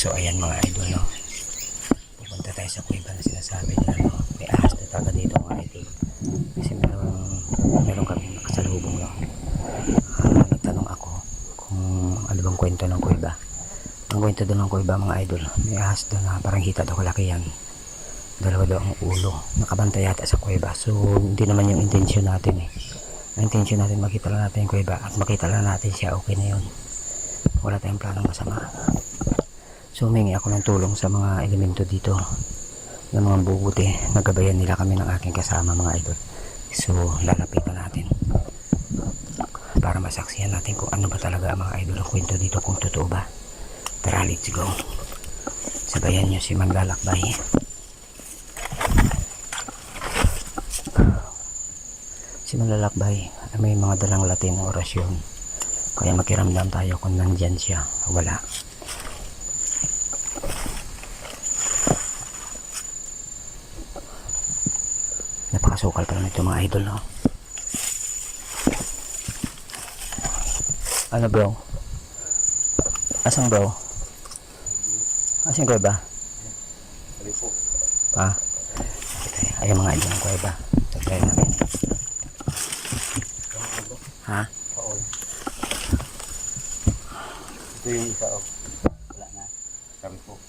So ayan mga idol, no? Pupunta tayo sa kuweba na sinasabi nila, no? May ahas na talaga dito mga idol. Kasi meron kami nakasalubong, no? Nagtanong ako kung ano bang kwento ng kuweba. Ang kwento doon ng kuweba mga idol, may ahas doon na parang hita daw kalaki yan. Dalawa daw ang ulo, nakabantay yata sa kuweba. So hindi naman yung intensyon natin eh. Ang intensyon natin, makita lang natin yung kuweba at makita lang natin siya, okay na yun. Wala tayong planong masama. So humingi ako ng tulong sa mga elemento dito ng mga bubuti. Nagabayan nila kami ng aking kasama mga idol. So lalapitan natin para masaksihan natin kung ano ba talaga ang mga idol ang kwento dito, kung totoo ba. Tara, let's go. Sabayan nyo si Manlalakbay. Si Manlalakbay may mga dalang Latin na orasyon, kaya makiramdam tayo kung nandyan siya o wala. Napakasukal pa lang ito mga idol, no? Ano bro? Asang bro? Asang kuweba? Ah, ayun mga idol ng kuweba. Try natin. Ha? Ito yung isa, oh. Wala na. Sabi po.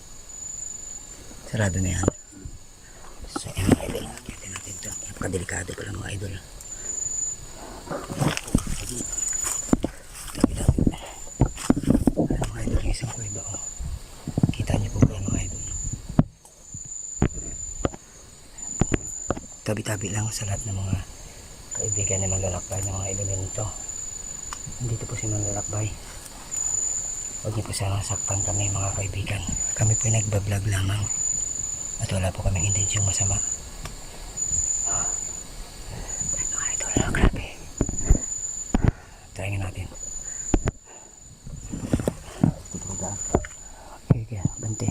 Sarado na yan. So ayun mga idol, natin natin ito. Napakadelikado pala mga idol. Tabi-tabi. Ano mga idol, yung isang kuweba, oh. Kita niyo po ba mga idol? Tabi-tabi lang sa lahat ng mga kaibigan na Manlalakbay ng mga elemento. Nandito po si Manlalakbay. Huwag niyo po sana saktan kami mga kaibigan. Kami po nagbablog lamang at wala po kaming intensyong masama. Mga idol, grabe. Try nga natin. Okay, bante.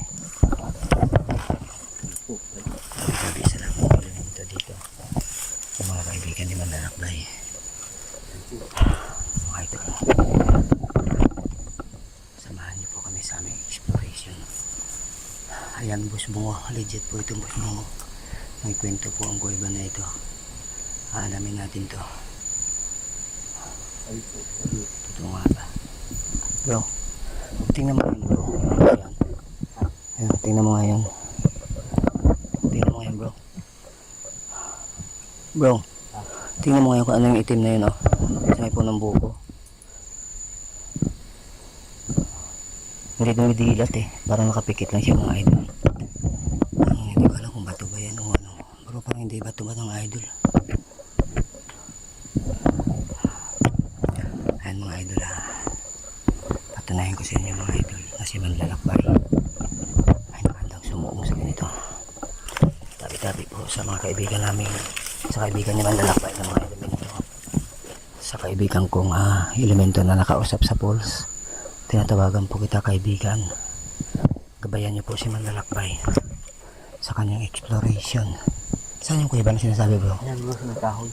Grabe sa lahat ng elemento dito. Yung mga kaibigan ni Manlalakbay. Mga idol, samahan niyo po kami sa aming exploration. Ayan, boss bungo, legit po itong boss bungo. May kwento po ang kuweba na ito. Aalamin natin to. Totoo nga ba? Bro, tingnan mo yun bro. Ayan. Ayan, tingnan mo nga yun. Tingnan mo nga yun bro. Bro, tingnan mo ngayon kung ano yung itim na yun, oh. Sa may punong buko. Hindi dumidilat eh. Parang nakapikit lang siya mga idol. Hindi ko alam kung bato ba yan o ano. Pero parang hindi bato ba ng idol. Ayan mga idol, ah. Patunayan ko sa inyo mga idol na si Manlalakbay ay nakandang sumuong sa ganito. Tabi-tabi po sa mga kaibigan namin, sa kaibigan ni Manlalakbay ng mga elemento, sa kaibigan kong elemento na nakausap sa pools. Tinatawagan po kita kaibigan. Gabayan niyo po si Manlalakbay sa kanyang exploration. Saan yung kuweba na sinasabi bro? Ayan, bro, sa kahoy.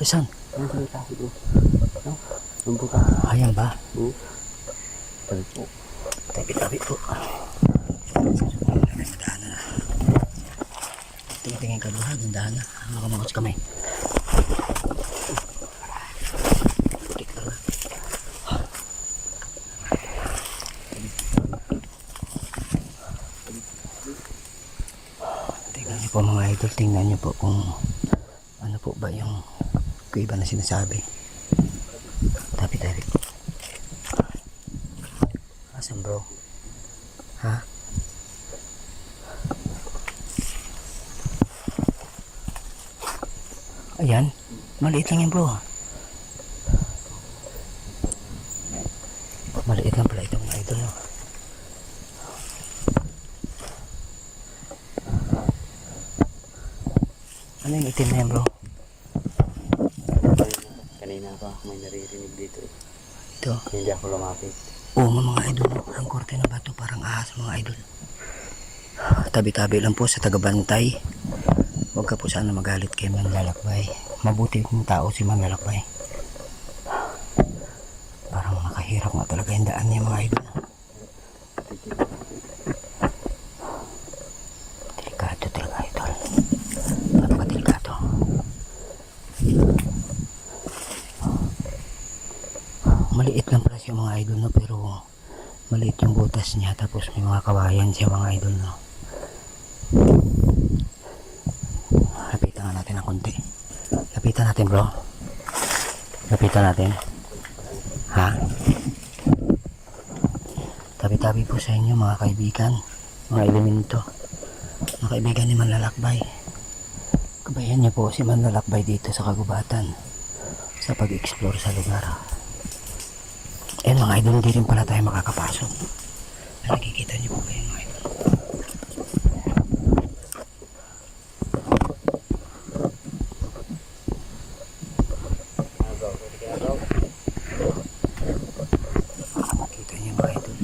Saan? Ayan, sa kahoy, bro. No? Yung buka. Ayan ba? Oo. Sabi po. Tabi-tabi po. Daan na. Tingin ka bro ha, dandahan na. Makamakot sa kamay. Tingnan niyo po mga idol, tingnan niyo po kung ano po ba yung kuweba na sinasabi. Tabi-tabi po. Asan bro? Ha? Ayan, maliit lang yan bro. Maliit lang pala ito mga idol, no? Ano yung itim na yan bro? Kanina pa may naririnig dito. Ito. Hindi ako lumapit. Oo mga idol, no? Ang korte ng bato parang ahas mga idol. Tabi-tabi lang po sa tagabantay. Huwag ka po sana magalit kay Manlalakbay. Mabuti kong tao si Manlalakbay. Parang nakahirap nga talaga yung daan niya mga idol. mga idol, no, pero maliit yung butas niya, tapos may mga kawayan siya mga idol, no. Lapitan nga natin ng konti. Lapitan natin, bro. Lapitan natin. Ha? Tabi-tabi po sa inyo mga kaibigan, mga elemento, mga kaibigan ni Manlalakbay. Kabayan niyo po si Manlalakbay dito sa kagubatan sa pag-explore sa lugar. Mga idol, hindi rin pala tayo makakapasok. Nakikita niyo po kayo mga idol. Nakikita niyo mga idol.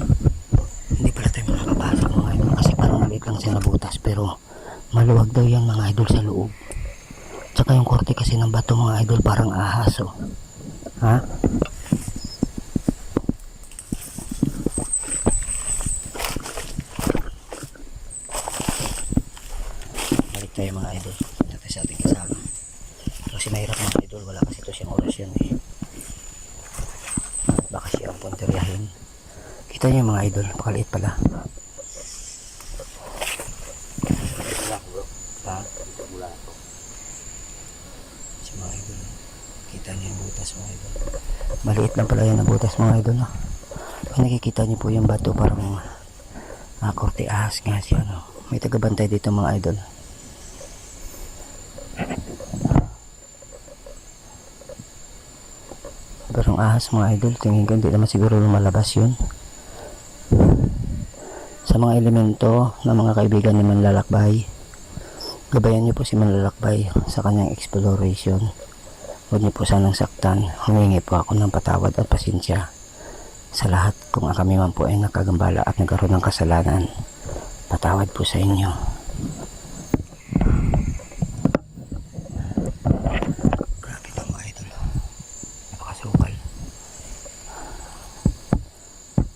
Hindi pala tayo makakapasok mga idol kasi parang maliit lang siya na butas, pero maluwag daw yan mga idol sa loob. Tsaka yung korte kasi ng bato mga idol parang ahas, oh. Ha? Balik tayo mga idol. Natin sa ating kasama. Kasi mahirap mga idol. Wala kasi ito siyang orasyon, eh. Baka siyang punteriyahin. Kita niyo mga idol. Pakaliit pala. Ha? Si mga idol. Kita niyo yung butas mga idol. Maliit lang pala yan ang butas mga idol, no? Kung nakikita niyo po yung bato parang korte ahas nga siya, no? May tagabantay dito mga idol. Pero ang ahas mga idol, tingin ko hindi naman siguro lumalabas yun. Sa mga elemento ng mga kaibigan ni Manlalakbay, gabayan niyo po si Manlalakbay sa kanyang exploration. Huwag niyo po sanang saktan. Humingi po ako ng patawad at pasensya sa lahat kung kami man po ay nakagambala at nagkaroon ng kasalanan. Patawad po sa inyo. Grabe lang mga idol. Napakasukal.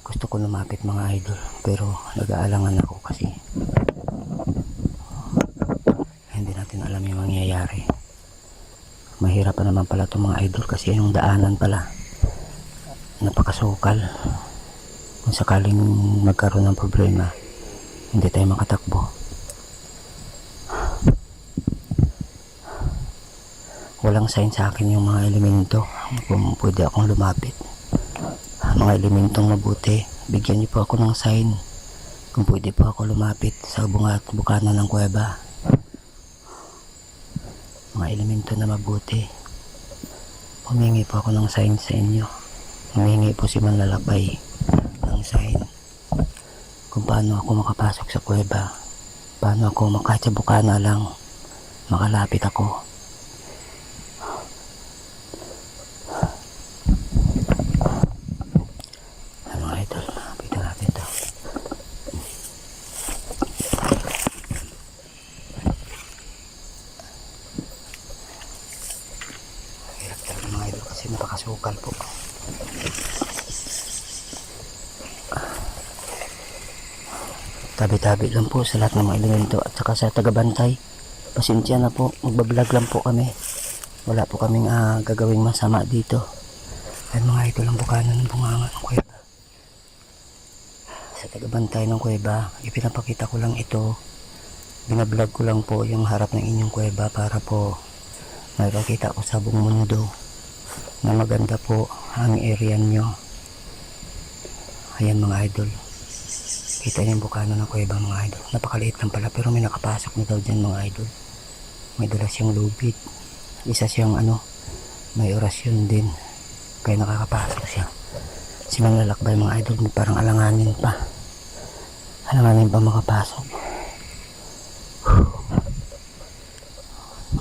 Gusto ko lumapit mga idol, pero nag-aalangan ako kasi hindi natin alam yung mangyayari. Mahirap pa naman pala itong mga idol kasi yung daanan pala napakasukal. Kung sakaling magkaroon ng problema, hindi tayo makatakbo. Walang sign sa akin yung mga elemento kung pwede akong lumapit. Mga elementong mabuti, bigyan niyo po ako ng sign kung pwede po ako lumapit sa bukana ng kuweba. Mga elemento na mabuti, humingi po ako ng sign sa inyo. Humingi po si Manlalakbay ng sign kung paano ako makapasok sa kuweba, paano ako kahit sa bukana lang makalapit ako. Mga idol, nakapita natin ito. Hirap talaga mga idol kasi napakasukal po. Tabi-tabi lang po sa lahat ng mga elemento at saka sa tagabantay. Pasensya na po, magbablog lang po kami. Wala po kaming gagawing masama dito. At mga ito lang bukana ng bunganga ng kuweba. Sa tagabantay ng kuweba, ipinapakita ko lang ito. Binablog ko lang po yung harap ng inyong kuweba para po makikita ko sa buong mundo na maganda po ang area nyo. Ayan mga idol. Kita niyo yung bukana ng kuweba mga idol. Napakaliit lang pala pero may nakapasok na daw dyan mga idol. May dala siyang lubid. Isa siyang may orasyon din. Kaya nakakapasok siya. Si Manlalakbay mga idol, parang alanganin pa. Alanganin pa makapasok.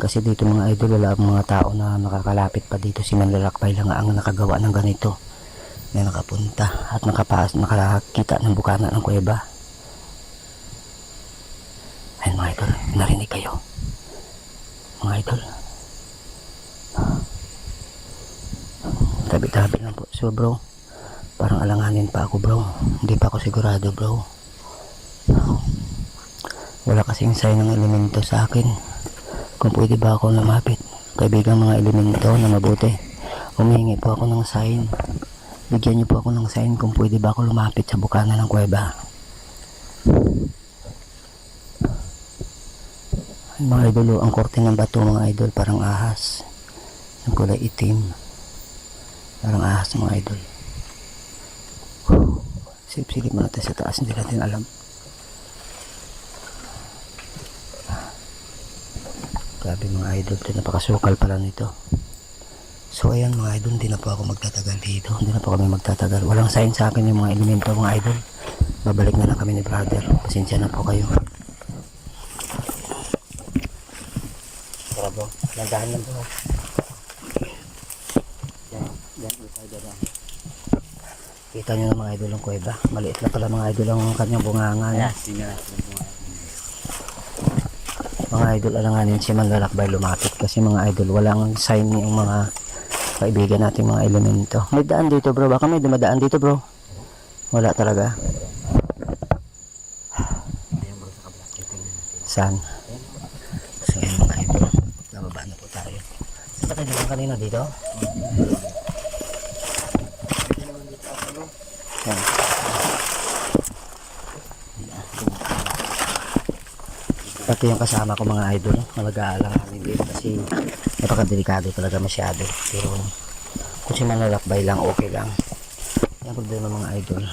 Kasi dito mga idol, wala mga tao na nakakalapit pa dito. Si Manlalakbay lang ang nakagawa ng ganito. Na nakapunta at nakakita ng bukana ng kuweba. Ayun mga idol, narinig kayo mga idol. Tabi-tabi lang po. So bro, parang alanganin pa ako bro. Hindi pa ako sigurado bro. Wala kasing sign ng elemento sa akin kung pwede ba ako lumapit. Kaibigan mga elemento na mabuti, humingi po ako ng sign Bigyan niyo po ako ng sign kung pwede ba ako lumapit sa bukana ng kuweba. Mga idol, oh, ang korte ng bato mga idol parang ahas. Yung kulay itim. Parang ahas mga idol. Silip-silip mo natin sa taas, hindi natin alam. Grabe mga idol, ito napakasukal pala nito. So ayan mga idol, hindi na po ako magtatagal dito. Hindi na po kami magtatagal. Walang sign sa akin yung mga elemento mga idol. Babalik na lang kami ni brother. Pasensya na po kayo. Tara bro, landahan lang bro. Yan, yan. Kita nyo na mga idol ang kuweba. Maliit na pala mga idol ang kanyang bunganga. Mga idol, alanganin si Manlalakbay lumapit kasi mga idol, walang sign yung mga kaibigan natin mga elemento. May daan dito bro, baka may dumadaan dito bro. Wala talaga. Saan? So yun mga idol, nababa na po tayo. Saan tayo naman kanina dito? Yan. Pati yung kasama ko mga idol, nag-aalanganin din kasi napakadelikado talaga masyado. Pero kung si Manlalakbay lang, okay lang. Yan problema mga idol.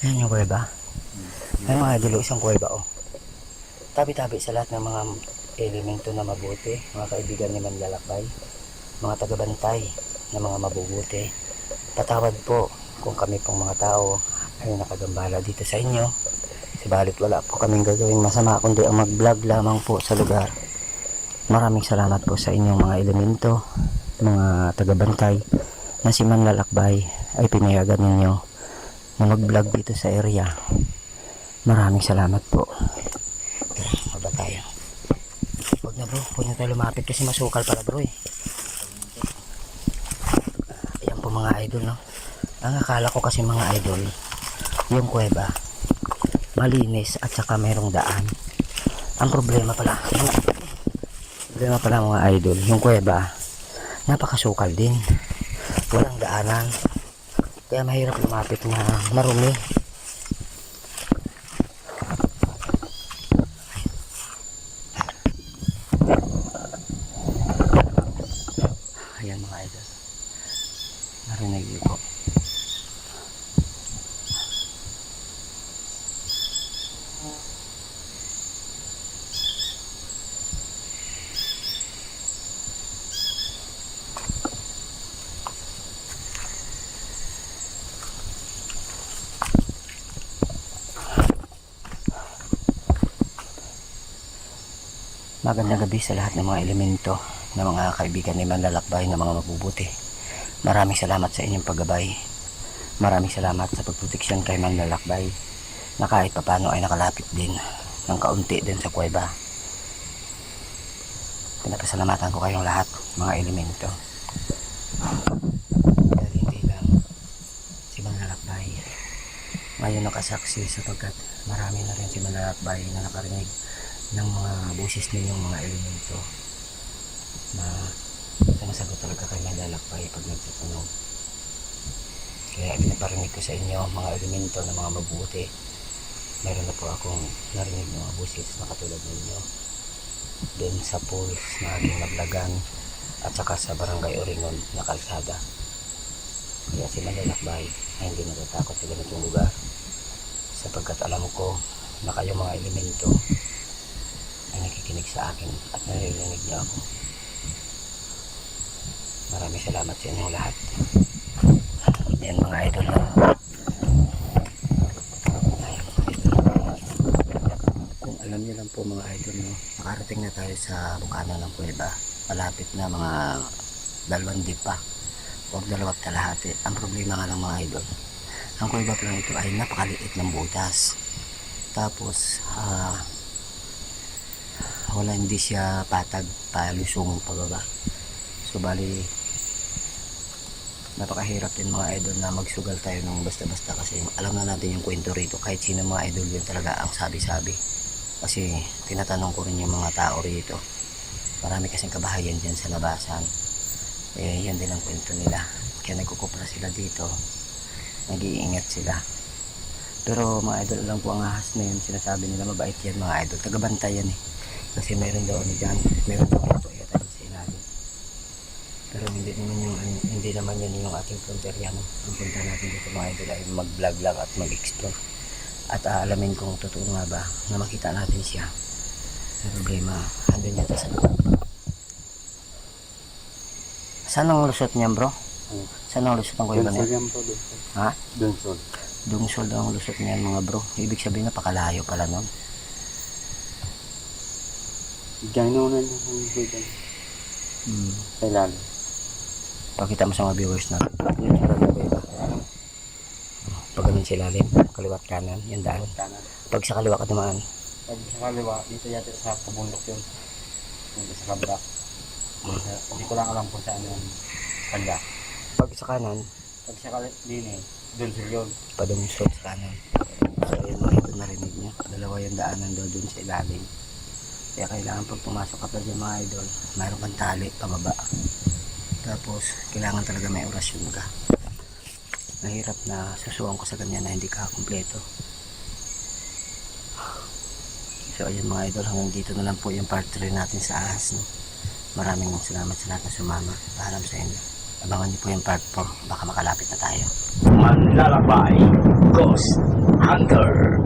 Yan yung kuweba. Yan mga idol, isang kuweba oh. Tabi-tabi sa lahat ng mga elemento na mabuti, mga kaibigan ni Manlalakbay, mga tagabantay na mga mabubuti. Patawad po kung kami pong mga tao ay nakagambala dito sa inyo. Subalit wala po kaming gagawing masama kundi ang mag-vlog lamang po sa lugar. Maraming salamat po sa inyong mga elemento, mga tagabantay na si Manlalakbay ay pinayagan ninyo na mag-vlog dito sa area. Maraming salamat po. Tara, baba tayo. Huwag na bro, huwag na tayo lumapit kasi masukal pala bro eh. Ayan po mga idol no. Ang akala ko kasi mga idol, yung kuweba malinis at saka mayroong daan. Ang problema pala mga idol, yung kuweba napakasukal din, walang daanan, kaya mahirap lumapit na marumi. Ayan mga idol, narinig niyo po. Magandang gabi sa lahat ng mga elemento ng mga kaibigan ni Manlalakbay na mga mabubuti. Maraming salamat sa inyong paggabay. Maraming salamat sa pagproteksyon kay Manlalakbay na kahit papano ay nakalapit din ng kaunti din sa kuweba. Pinapasalamatan ko kayong lahat mga elemento. Dahil hindi lang si Manlalakbay ngayon nakasaksi sapagkat marami na rin si Manlalakbay na nakarinig ng mga boses ninyong mga elemento na sumasagot talaga kay Manlalakbay pag nagtatanong. Kaya pinaparinig ko sa inyo mga elemento na mga mabuti. Meron na po akong narinig ng mga boses na katulad ninyo doon sa pools na aking nablagan at saka sa barangay Oringon na kalsada. Kaya si Manlalakbay ay hindi natatakot sa ganitong lugar sapagkat alam ko na kayo mga elemento ay nakikinig sa akin at naririnig niyo ako. Maraming salamat sa inyong lahat. Yan mga idol no? Kung alam niyo lang po mga idol no, nakarating na tayo sa bukana ng kuweba. Malapit na mga 2 dipa o 2 kalahati. Ang problema nga lang mga idol, ang kuweba pa lang ito ay napakaliit ng butas. Tapos wala, hindi siya patag palusong pababa. So bali napakahirap din mga idol na magsugal tayo ng basta-basta kasi alam na natin yung kwento rito. Kahit sino mga idol yun talaga ang sabi-sabi, kasi tinatanong ko rin yung mga tao rito. Marami kasing kabahayan dyan sa labasan, eh yan din ang kwento nila. kaya nagkukupra sila dito. Nag-iingat sila. Pero mga idol, alam po ang ahas na yun, sinasabi nila mabait yan mga idol. Tagabantay yan eh. Kasi meron daw ano dyan, meron daw ito yata dyan sa ilalim. Pero hindi naman yan yung ating frontier yan. Ang punta natin dito mga idol ay mag-vlog lang at mag-explore. At aalamin kung totoo nga ba na makita natin siya. Ang problema, andun yata sa lugar. Saan ang lusot niyan bro? Saan ang lusot ng kuya ba niya? Dunsol yan po, Dunsol. Ha? Dunsol. Dungsol daw ang lusot niyan mga bro. Ibig sabihin napakalayo pala nun. Gano'n na yung higdan. Sa ilalim. Pakita mo sa mga viewers natin. Yun sa lalim ba iba? Pag ganun sa ilalim, kaliwat kanan, yung daan. Kanan. Pag sa kaliwa ka dumaan, Pag sa kaliwa, dito yata sa kabundok yun. Dito sa kabra. Hindi ko lang alam kung saan yung kanda. pag sa kanan, Pag sa kalini, Dunsol yun. padungsol sa kanan. So yun mga ito narinig niya. Dalawa yung daanan daw dun sa ilalim. Kaya kailangan pag pumasok ka pa dyan mga idol, mayroon kang tali pababa. Tapos kailangan talaga may orasyon ka. Mahirap na susuwan ko sa ganyan na hindi ka kumpleto. So ayun mga idol, hanggang dito na lang po yung part 3 natin sa ahas. No? Maraming salamat sa lahat na sumama. Paalam sa inyo. Abangan niyo po yung part 4. Baka makalapit na tayo. Manlalakbay. Ghost Hunter.